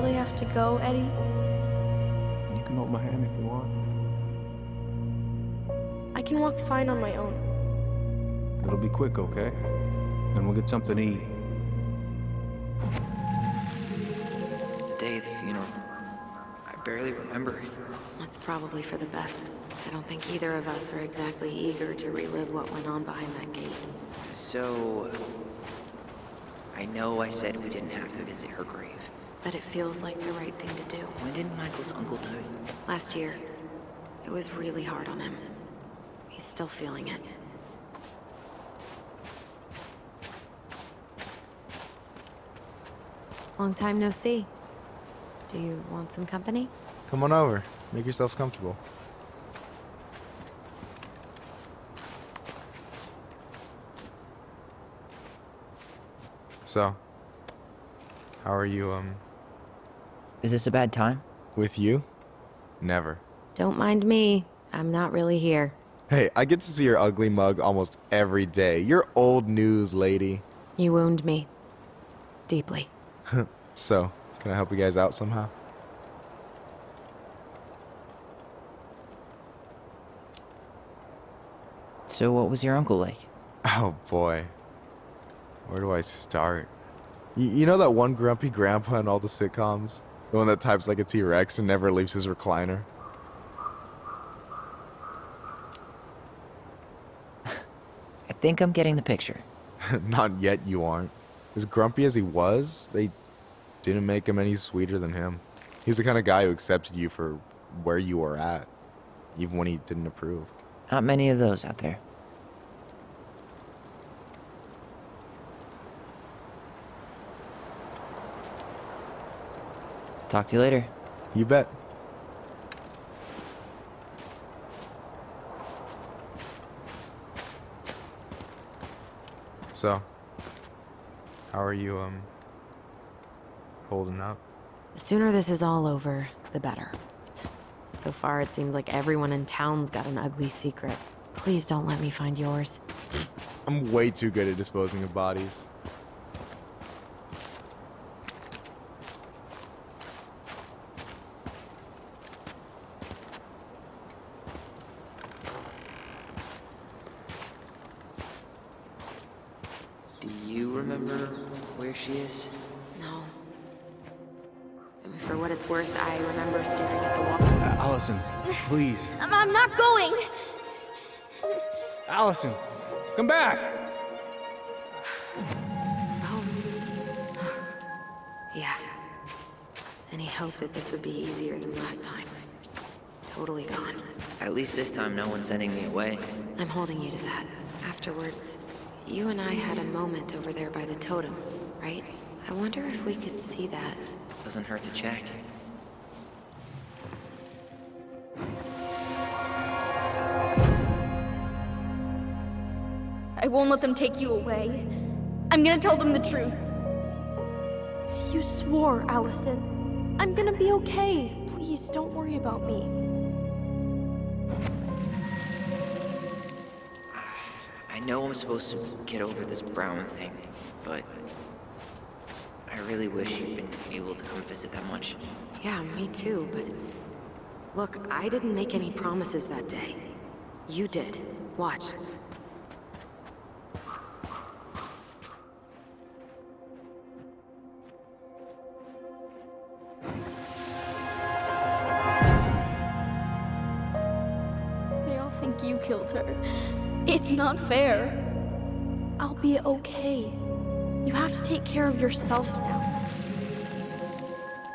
really have to go, Eddie? You can hold my hand if you want. I can walk fine on my own. It'll be quick, okay? Then we'll get something to eat. The day of the funeral. I barely remember it. That's probably for the best. I don't think either of us are exactly eager to relive what went on behind that gate. So... I know I said we didn't have to visit her grave. But it feels like the right thing to do. When did Michael's uncle die? Last year. It was really hard on him. He's still feeling it. Long time no see. Do you want some company? Come on over. Make yourselves comfortable. So, how are you, Is this a bad time? with you? Never. Don't mind me. I'm not really here. Hey, I get to see your ugly mug almost every day. You're old news, lady. You wound me. Deeply. So, can I help you guys out somehow? So what was your uncle like? Oh boy. Where do I start? You know that one grumpy grandpa in all the sitcoms? The one that types like a T-Rex and never leaves his recliner? I think I'm getting the picture. Not yet, you aren't. As grumpy as he was, they didn't make him any sweeter than him. He's the kind of guy who accepted you for where you were at, even when he didn't approve. Not many of those out there. Talk to you later. You bet. So, how are you, holding up? The sooner this is all over, the better. So far, it seems like everyone in town's got an ugly secret. Please don't let me find yours. I'm way too good at disposing of bodies. Do you remember where she is? No. For what it's worth, I remember staring at the wall. Allison, please. I'm not going! Allison, come back! Oh. Yeah. Any hope that this would be easier than last time? Totally gone. At least this time no one's sending me away. I'm holding you to that. Afterwards, you and I had a moment over there by the totem, right? I wonder if we could see that. Doesn't hurt to check. I won't let them take you away. I'm gonna tell them the truth. You swore, Allison. I'm gonna be okay. Please, don't worry about me. I know I'm supposed to get over this Brown thing, but I really wish you'd been able to come visit that much. Yeah, me too, but... Look, I didn't make any promises that day. You did. Watch. They all think you killed her. It's not fair. I'll be okay. You have to take care of yourself now.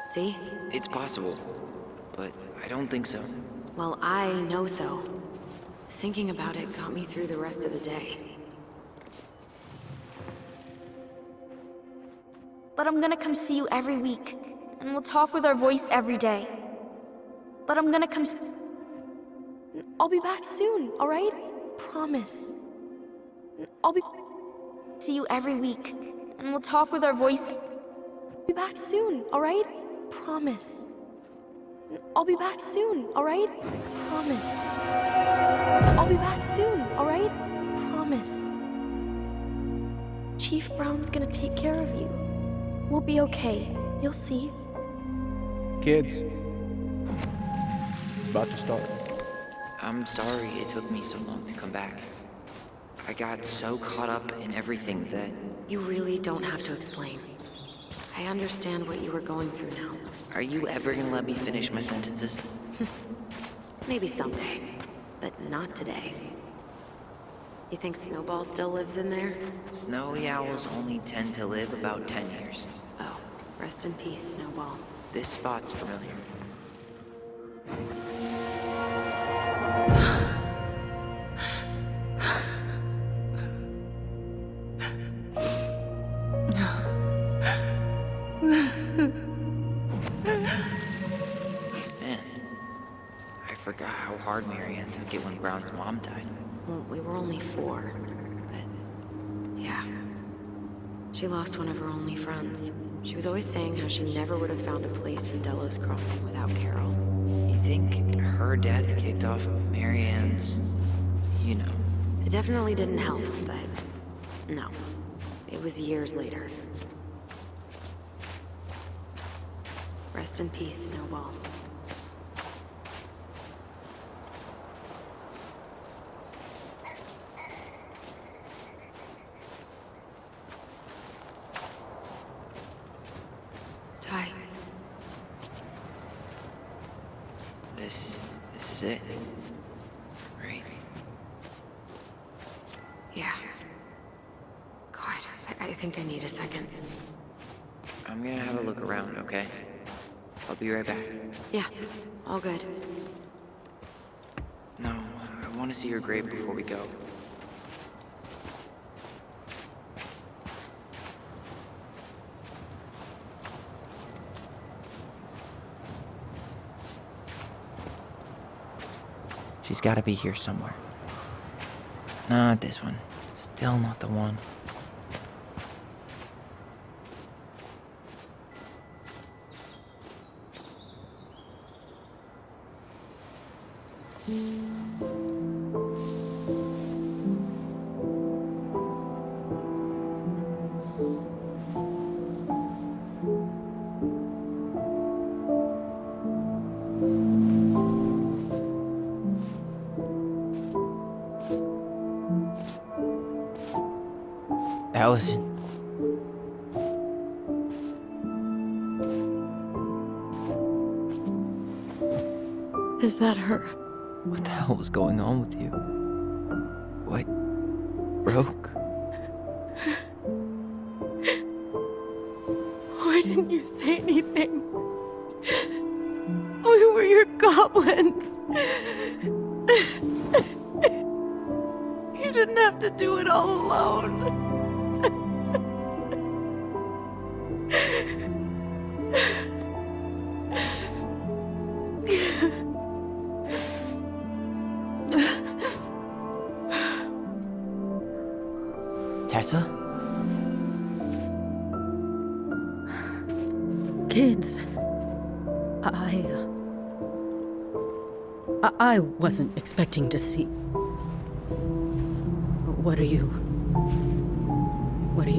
See? It's possible, but I don't think so. Well, I know so. Thinking about it got me through the rest of the day. But I'm gonna come see you every week, and we'll talk with our voice every day. But I'm gonna come I'll be back soon, alright? Promise. I'll be see you every week, and we'll talk with our voice. Be back soon, alright? Promise. I'll be back soon, alright? Promise. I'll be back soon, alright? Promise. Chief Brown's gonna take care of you. We'll be okay. You'll see. Kids. It's about to start. I'm sorry it took me so long to come back. I got so caught up in everything that... You really don't have to explain. I understand what you were going through now. Are you ever gonna let me finish my sentences? Maybe someday, but not today. You think Snowball still lives in there? Snowy owls only tend to live about 10 years. Oh, rest in peace, Snowball. This spot's familiar. Man, I forgot how hard Marianne took it when Brown's mom died. Well, we were only 4, but yeah. She lost one of her only friends. She was always saying how she never would have found a place in Delos Crossing without Carol. You think her death kicked off Marianne's, you know? It definitely didn't help, but no. It was years later. Rest in peace, Snowball. Ty. This is it. Right? Yeah. God, I think I need a second. I'm gonna have a look around, okay? I'll be right back. Yeah, all good. No, I want to see your grave before we go. She's gotta be here somewhere. Not this one. Still not the one. Allison. Is that her? What the hell was going on with you? What broke? Why didn't you say anything? We were your goblins. You didn't have to do it all alone. Tessa? Kids, I wasn't expecting to see. What are you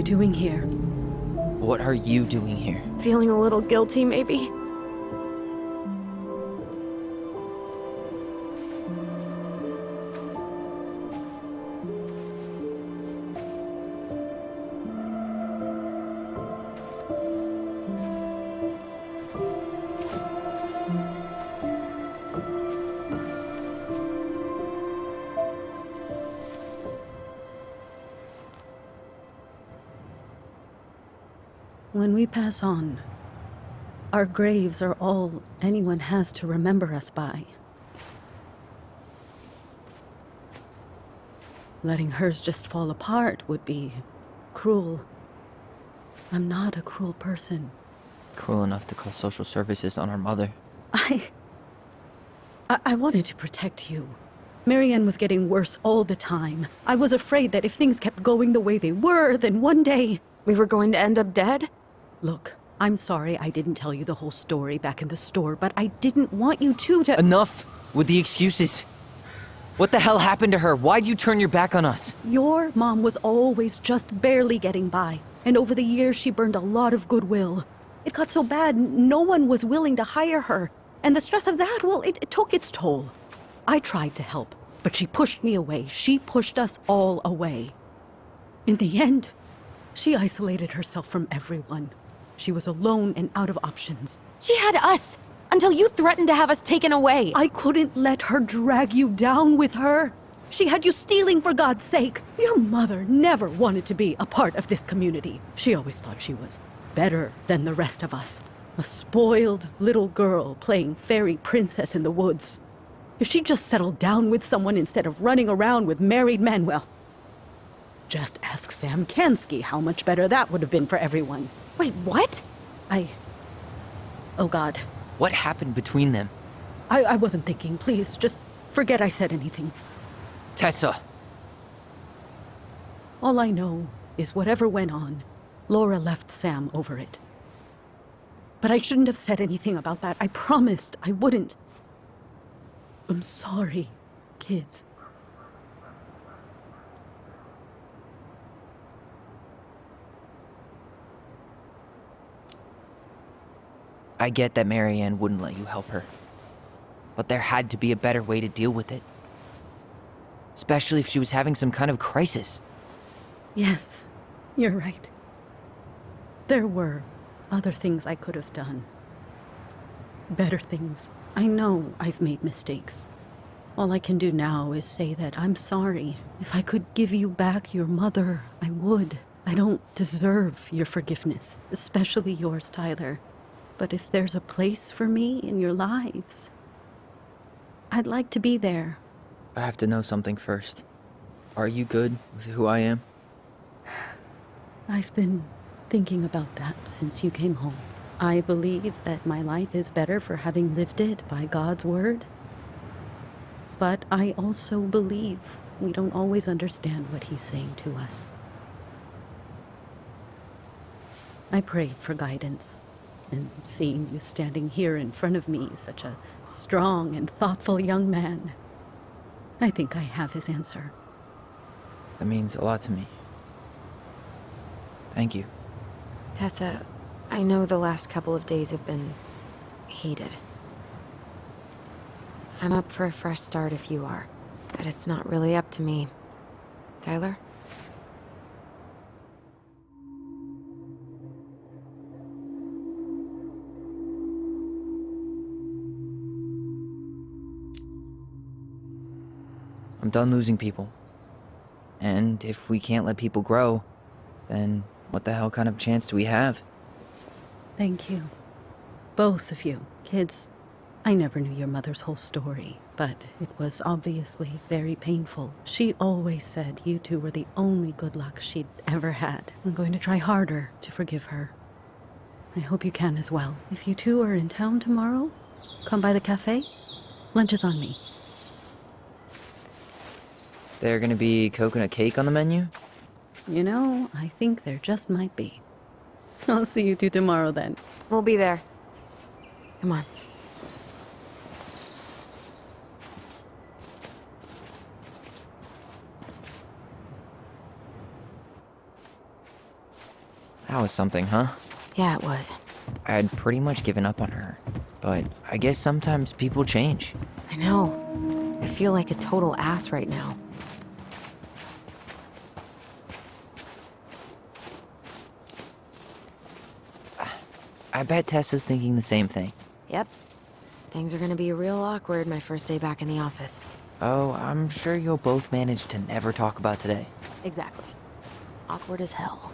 doing here? What are you doing here? Feeling a little guilty, maybe? When we pass on, our graves are all anyone has to remember us by. Letting hers just fall apart would be cruel. I'm not a cruel person. Cruel enough to call social services on our mother. I wanted to protect you. Marianne was getting worse all the time. I was afraid that if things kept going the way they were, then one day... We were going to end up dead? Look, I'm sorry I didn't tell you the whole story back in the store, but I didn't want you to... Enough with the excuses. What the hell happened to her? Why'd you turn your back on us? Your mom was always just barely getting by, and over the years she burned a lot of goodwill. It got so bad, no one was willing to hire her. And the stress of that, well, it took its toll. I tried to help, but she pushed me away. She pushed us all away. In the end, she isolated herself from everyone. She was alone and out of options. She had us until you threatened to have us taken away. I couldn't let her drag you down with her. She had you stealing for God's sake. Your mother never wanted to be a part of this community. She always thought she was better than the rest of us. A spoiled little girl playing fairy princess in the woods. If she just settled down with someone instead of running around with married men, well, just ask Sam Kansky how much better that would have been for everyone. Wait, what? Oh God. What happened between them? I wasn't thinking. Please, just forget I said anything. Tessa! All I know is whatever went on, Laura left Sam over it. But I shouldn't have said anything about that. I promised I wouldn't. I'm sorry, kids. I get that Marianne wouldn't let you help her. But there had to be a better way to deal with it. Especially if she was having some kind of crisis. Yes, you're right. There were other things I could have done. Better things. I know I've made mistakes. All I can do now is say that I'm sorry. If I could give you back your mother, I would. I don't deserve your forgiveness, especially yours, Tyler. But if there's a place for me in your lives, I'd like to be there. I have to know something first. Are you good with who I am? I've been thinking about that since you came home. I believe that my life is better for having lived it by God's word. But I also believe we don't always understand what He's saying to us. I prayed for guidance, and seeing you standing here in front of me, such a strong and thoughtful young man, I think I have His answer. That means a lot to me. Thank you. Tessa, I know the last couple of days have been heated. I'm up for a fresh start if you are, but it's not really up to me. Tyler? I'm done losing people. And if we can't let people grow, then what the hell kind of chance do we have? Thank you. Both of you. Kids, I never knew your mother's whole story, but it was obviously very painful. She always said you two were the only good luck she'd ever had. I'm going to try harder to forgive her. I hope you can as well. If you two are in town tomorrow, come by the cafe. Lunch is on me. There gonna be coconut cake on the menu? You know, I think there just might be. I'll see you two tomorrow then. We'll be there. Come on. That was something, huh? Yeah, it was. I had pretty much given up on her. But I guess sometimes people change. I know. I feel like a total ass right now. I bet Tessa's thinking the same thing. Yep. Things are gonna be real awkward my first day back in the office. Oh, I'm sure you'll both manage to never talk about today. Exactly. Awkward as hell.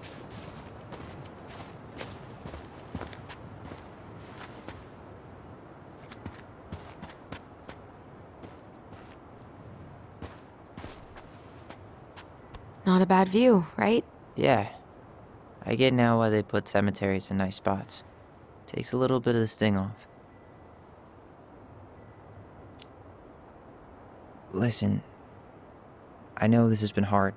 Not a bad view, right? Yeah. I get now why they put cemeteries in nice spots. Takes a little bit of the sting off. Listen, I know this has been hard.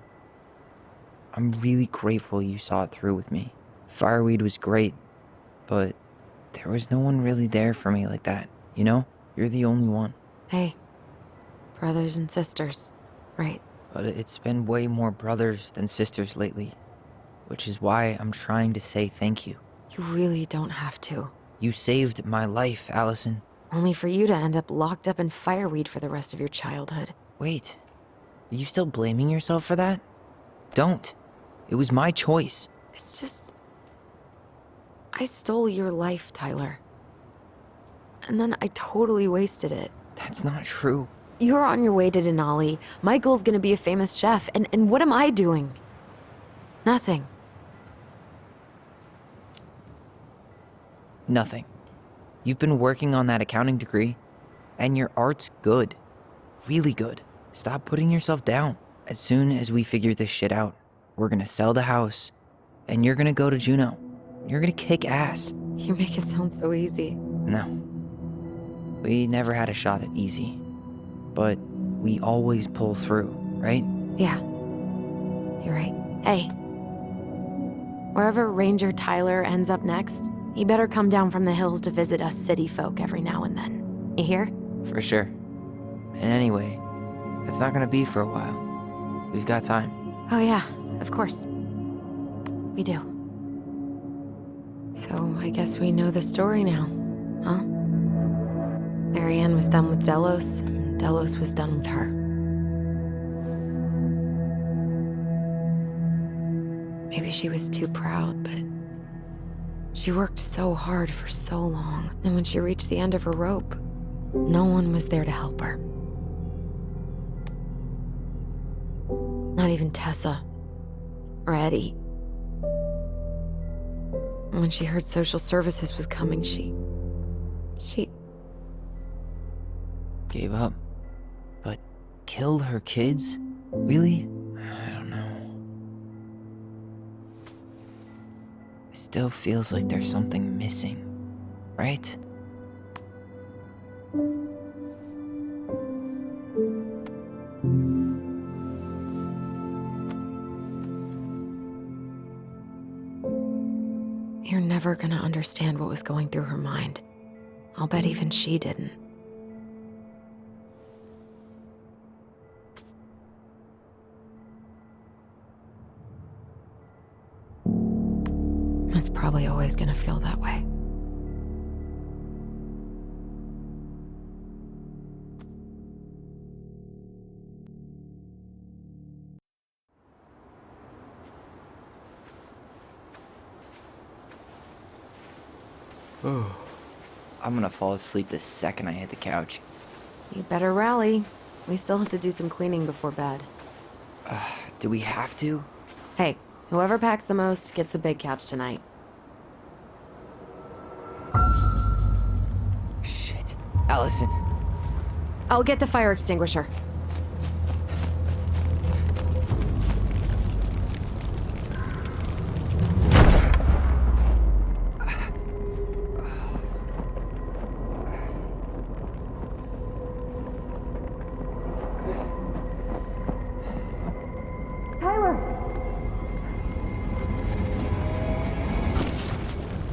I'm really grateful you saw it through with me. Fireweed was great, but there was no one really there for me like that, you know? You're the only one. Hey, brothers and sisters, right? But it's been way more brothers than sisters lately, which is why I'm trying to say thank you. You really don't have to. You saved my life, Allison. Only for you to end up locked up in fireweed for the rest of your childhood. Wait, are you still blaming yourself for that? Don't. It was my choice. It's just... I stole your life, Tyler. And then I totally wasted it. That's not true. You're on your way to Denali. Michael's gonna be a famous chef, and what am I doing? Nothing. Nothing. You've been working on that accounting degree, and your art's good. Really good. Stop putting yourself down. As soon as we figure this shit out, we're gonna sell the house, and you're gonna go to Juneau. You're gonna kick ass. You make it sound so easy. No. We never had a shot at easy. But we always pull through, right? Yeah. You're right. Hey. Wherever Ranger Tyler ends up next, he better come down from the hills to visit us city folk every now and then. You hear? For sure. And anyway, it's not gonna be for a while. We've got time. Oh yeah, of course. We do. So I guess we know the story now, huh? Marianne was done with Delos, and Delos was done with her. Maybe she was too proud, but she worked so hard for so long, and when she reached the end of her rope, no one was there to help her. Not even Tessa or Eddie. And when she heard social services was coming, she Gave up. But killed her kids? Really? I don't know. It still feels like there's something missing, right? You're never gonna understand what was going through her mind. I'll bet even she didn't. It's probably always gonna feel that way. I'm gonna fall asleep the second I hit the couch. You better rally. We still have to do some cleaning before bed. Do we have to? Hey, whoever packs the most gets the big couch tonight. Shit. Allison. I'll get the fire extinguisher.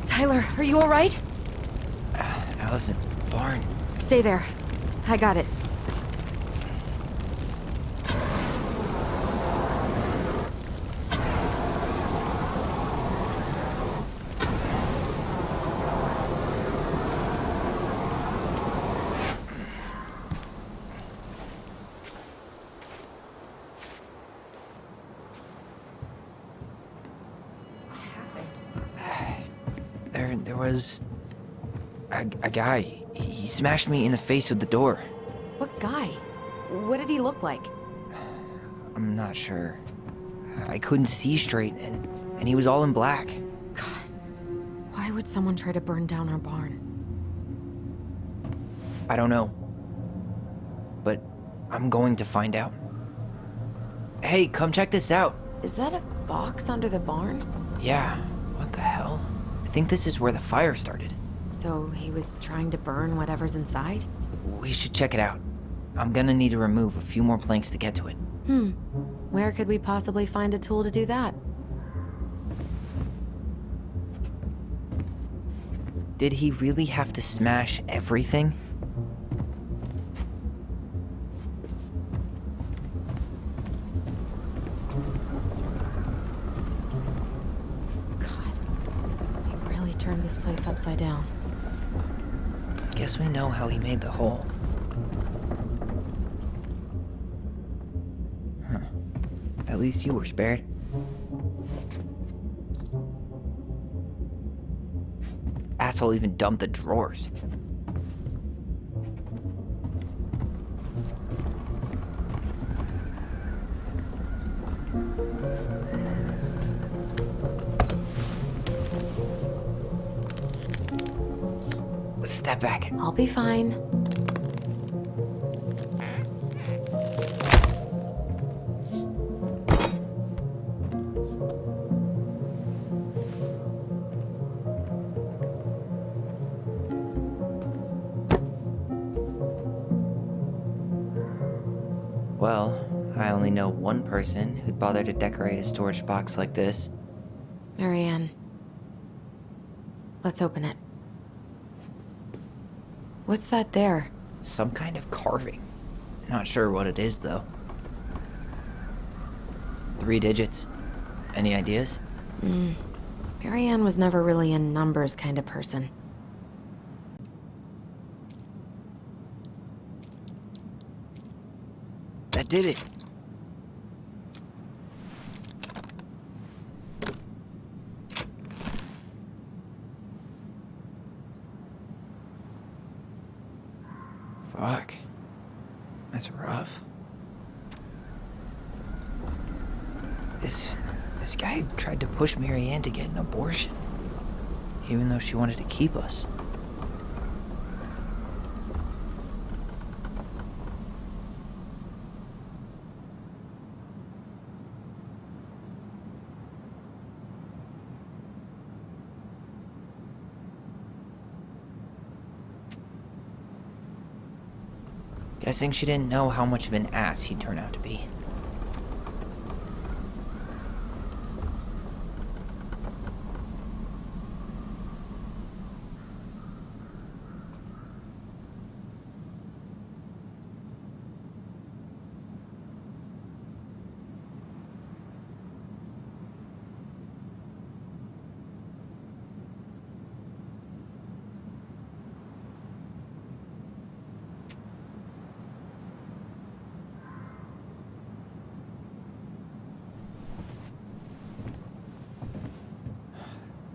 Tyler, are you all right? Allison, barn. Stay there. I got it. There was a guy. He smashed me in the face with the door. What guy? What did he look like? I'm not sure. I couldn't see straight, and he was all in black. God, why would someone try to burn down our barn? I don't know. But I'm going to find out. Hey, come check this out. Is that a box under the barn? Yeah, what the hell? I think this is where the fire started. So he was trying to burn whatever's inside? We should check it out. I'm gonna need to remove a few more planks to get to it. Where could we possibly find a tool to do that? Did he really have to smash everything? God, he really this place upside down. Guess we know how he made the hole. Huh. At least you were spared. Asshole even dumped the drawers. Step back. I'll be fine. Well, I only know one person who'd bother to decorate a storage box like this. Marianne. Let's open it. What's that there? Some kind of carving. Not sure what it is, though. 3 digits. Any ideas? Marianne was never really a numbers kind of person. That did it. Fuck. That's rough. This guy tried to push Marianne to get an abortion, even though she wanted to keep us. Guessing she didn't know how much of an ass he'd turn out to be.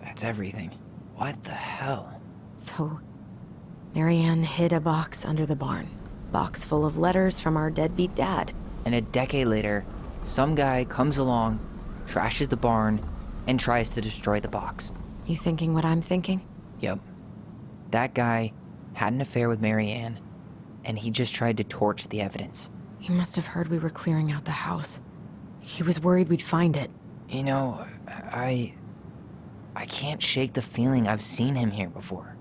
That's everything. What the hell? So, Marianne hid a box under the barn. Box full of letters from our deadbeat dad. And a decade later, some guy comes along, trashes the barn, and tries to destroy the box. You thinking what I'm thinking? Yep. That guy had an affair with Marianne, and he just tried to torch the evidence. He must have heard we were clearing out the house. He was worried we'd find it. You know, I can't shake the feeling I've seen him here before.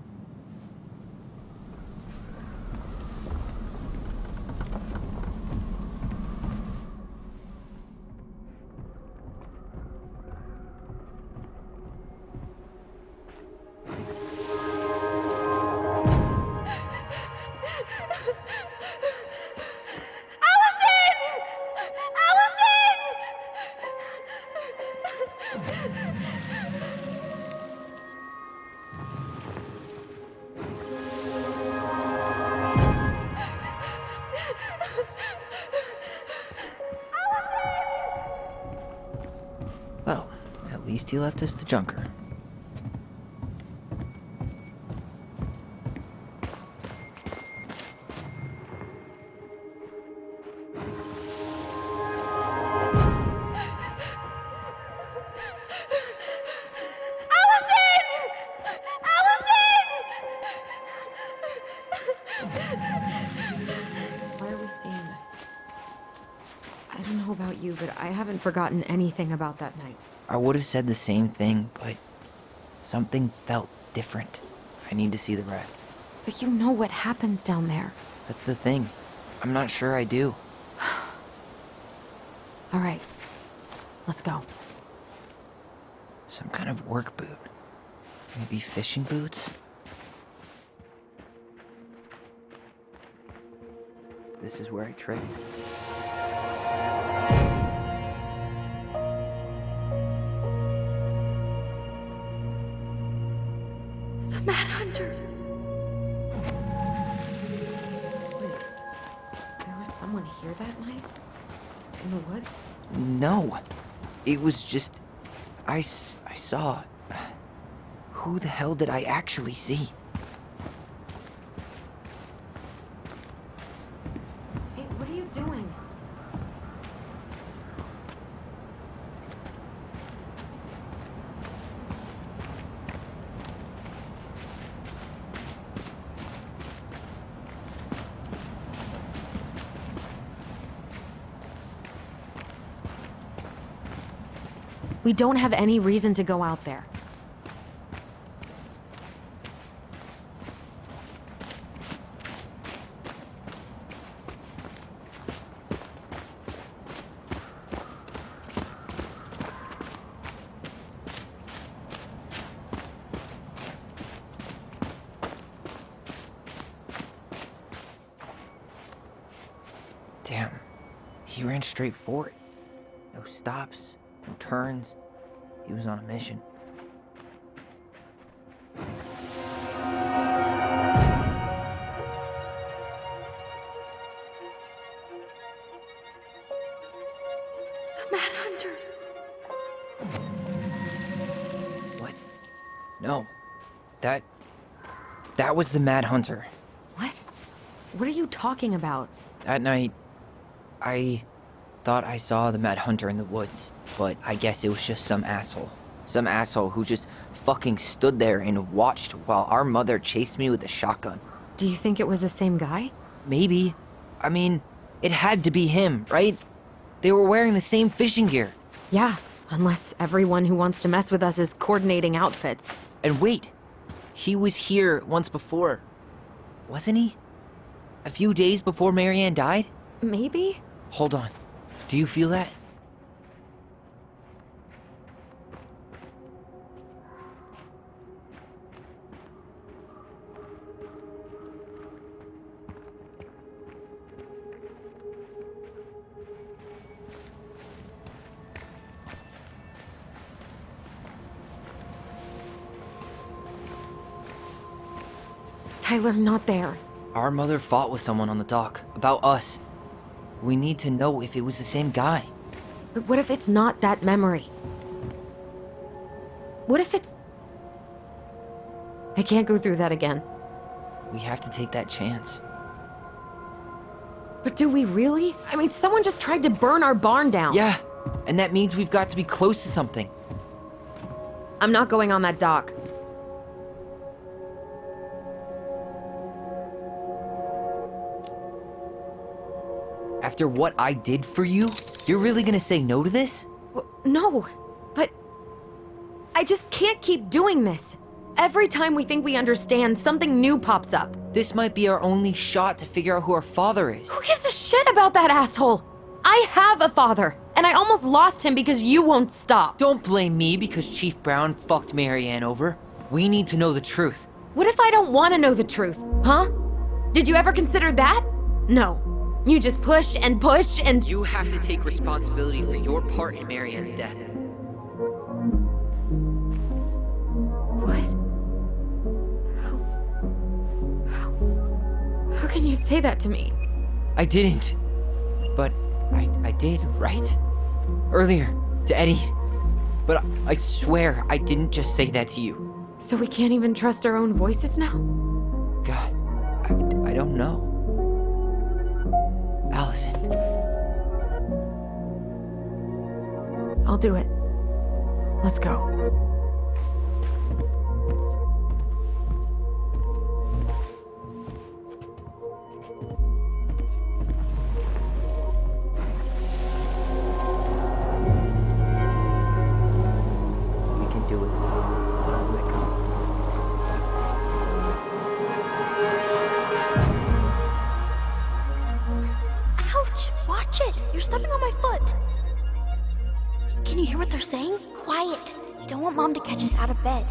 Well, at least he left us the junker. Why are we seeing this? I don't know about you, but I haven't forgotten anything about that night. I would have said the same thing, but something felt different. I need to see the rest. But you know what happens down there. That's the thing. I'm not sure I do. All right, let's go. Some kind of work boot. Maybe fishing boots? This is where I trade. The Mad Hunter. Wait, there was someone here that night? In the woods? No. It was just... I saw... Who the hell did I actually see? Hey, what are you doing? We don't have any reason to go out there. Damn. He ran straight for it. No stops, no turns. He was on a mission. The Mad Hunter. What? No. That was the Mad Hunter. What? What are you talking about? That night, I thought I saw the Mad Hunter in the woods, but I guess it was just some asshole. Some asshole who just fucking stood there and watched while our mother chased me with a shotgun. Do you think it was the same guy? Maybe. I mean, it had to be him, right? They were wearing the same fishing gear. Yeah, unless everyone who wants to mess with us is coordinating outfits. And wait, he was here once before, wasn't he? A few days before Marianne died? Maybe? Hold on. Do you feel that? Tyler, not there. Our mother fought with someone on the dock about us. We need to know if it was the same guy. But what if it's not that memory? What if it's... I can't go through that again. We have to take that chance. But do we really? I mean, someone just tried to burn our barn down. Yeah, and that means we've got to be close to something. I'm not going on that dock. After what I did for you, you're really gonna say no to this? No, but... I just can't keep doing this. Every time we think we understand, something new pops up. This might be our only shot to figure out who our father is. Who gives a shit about that asshole? I have a father, and I almost lost him because you won't stop. Don't blame me because Chief Brown fucked Marianne over. We need to know the truth. What if I don't want to know the truth, huh? Did you ever consider that? No. You just push and push and... You have to take responsibility for your part in Marianne's death. What? How can you say that to me? I didn't. But I did, right? Earlier, to Eddie. But I swear I didn't just say that to you. So we can't even trust our own voices now? God, I don't know. Allison. I'll do it. Let's go. We can do it. Don't let go. Ouch! Watch it! You're stepping on my foot. Can you hear what they're saying? Quiet. We don't want Mom to catch us out of bed.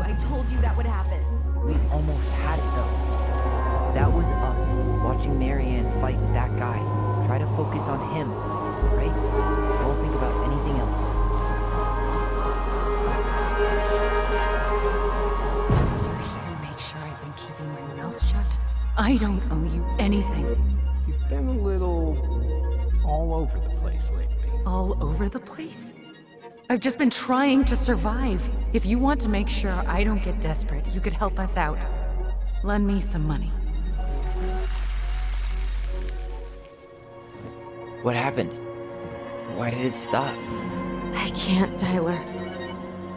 I told you that would happen. We almost had it though. That was us watching Marianne fight with that guy. Try to focus focus on him, right? Don't think about anything else. So you're here to make sure I've been keeping my mouth shut? I don't owe you anything. You've been a little all over the place lately. All over the place? I've just been trying to survive. If you want to make sure I don't get desperate, you could help us out. Lend me some money. What happened? Why did it stop? I can't, Tyler.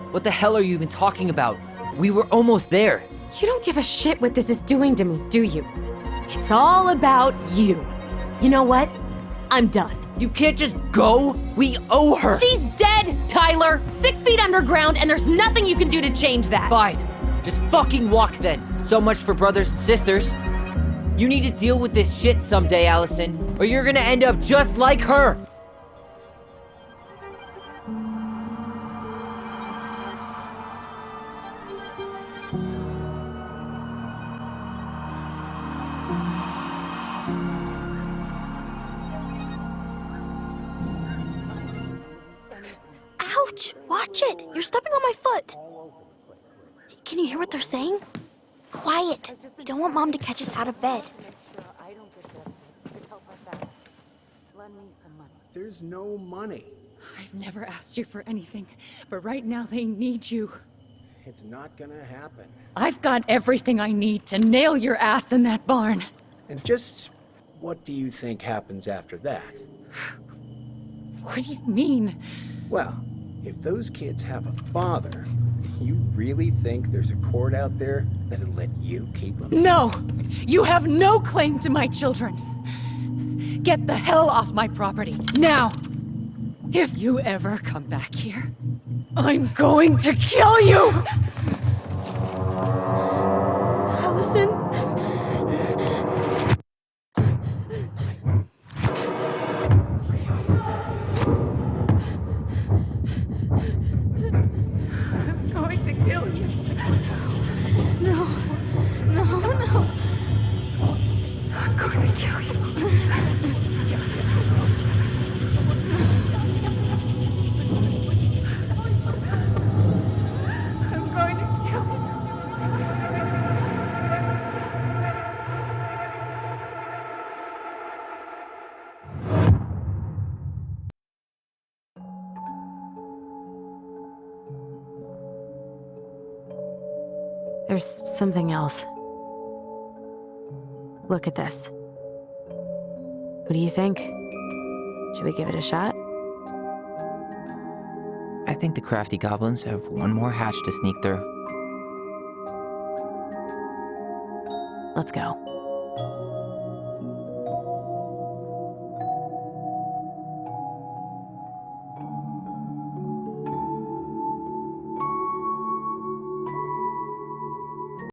What the hell are you even talking about? We were almost there. You don't give a shit what this is doing to me, do you? It's all about you. You know what? I'm done. You can't just go. We owe her. She's dead, Tyler! 6 feet underground, and there's nothing you can do to change that. Fine. Just fucking walk then. So much for brothers and sisters. You need to deal with this shit someday, Allison, or you're gonna end up just like her. Ouch! Watch it! You're stepping on my foot! Can you hear what they're saying? Quiet! We don't want Mom to catch us out of bed. I don't get desperate. You could help us out. Lend me some money. There's no money. I've never asked you for anything, but right now they need you. It's not gonna happen. I've got everything I need to nail your ass in that barn. And just what do you think happens after that? What do you mean? Well, if those kids have a father, you really think there's a court out there that'll let you keep them? No! You have no claim to my children! Get the hell off my property, now! If you ever come back here, I'm going to kill you! Allison? I'm going to kill you. No. I'm going to kill you. I'm going to kill you. There's something else. Look at this. What do you think? Should we give it a shot? I think the crafty goblins have one more hatch to sneak through. Let's go.